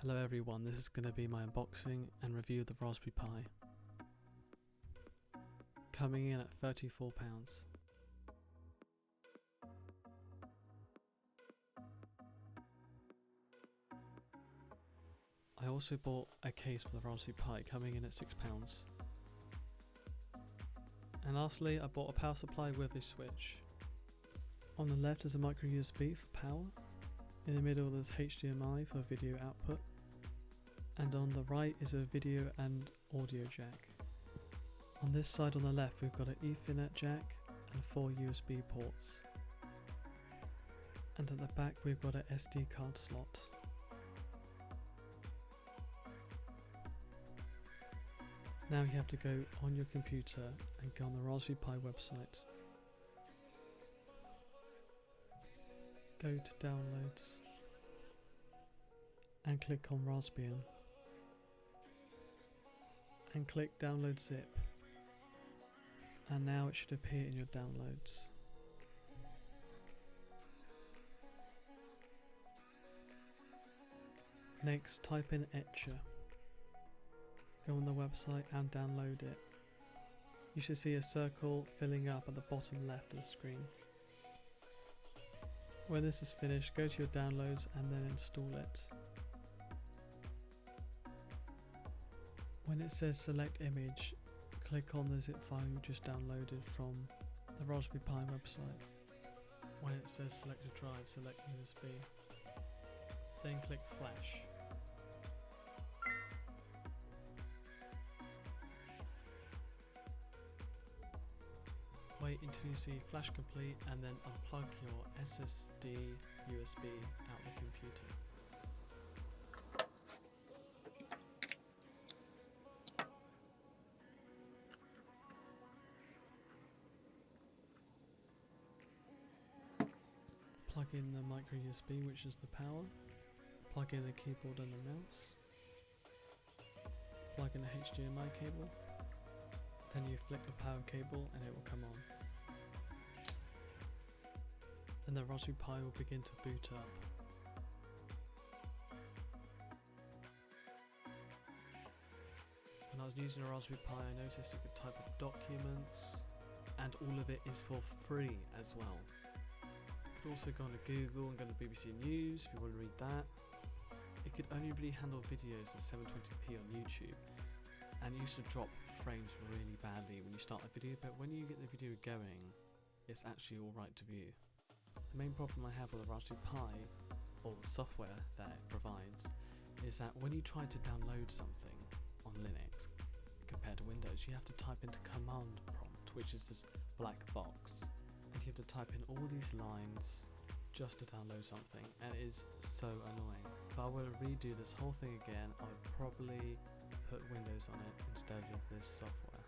Hello everyone, this is going to be my unboxing and review of the Raspberry Pi. Coming in at £34. I also bought a case for the Raspberry Pi, coming in at £6. And lastly, I bought a power supply with a switch. On the left is a micro USB for power. In the middle there's HDMI for video output. And on the right is a video and audio jack. On this side on the left we've got an Ethernet jack and 4 USB ports. And at the back we've got an SD card slot. Now you have to go on your computer and go on the Raspberry Pi website. Go to Downloads and click on Raspbian and click Download Zip, and now it should appear in your downloads. Next, type in Etcher. Go on the website and download it. You should see a circle filling up at the bottom left of the screen. When this is finished, go to your downloads and then install it. When it says select image, click on the zip file you just downloaded from the Raspberry Pi website. When it says select a drive, select USB. Then click flash. Wait until you see flash complete and then unplug your SSD USB out the computer. Plug in the micro USB, which is the power. Plug in the keyboard and the mouse. Plug in the HDMI cable. Then you flick the power cable and it will come on. Then the Raspberry Pi will begin to boot up. When I was using a Raspberry Pi, I noticed you could type up documents, and all of it is for free as well. You could also go on to Google and go to BBC News if you want to read that. It could only really handle videos at 720p on YouTube, and it used to drop frames really badly when you start a video, but when you get the video going, it's actually alright to view. The main problem I have with the Raspberry Pi, or the software that it provides, is that when you try to download something on Linux compared to Windows, you have to type into command prompt, which is this black box, and you have to type in all these lines just to download something, and it is so annoying. If I were to redo this whole thing again, I would probably put Windows on it instead of this software.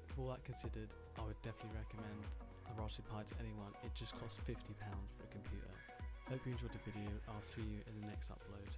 With all that considered, I would definitely recommend the Raspberry Pi to anyone. It just costs £50 for a computer. Hope you enjoyed the video. I'll see you in the next upload.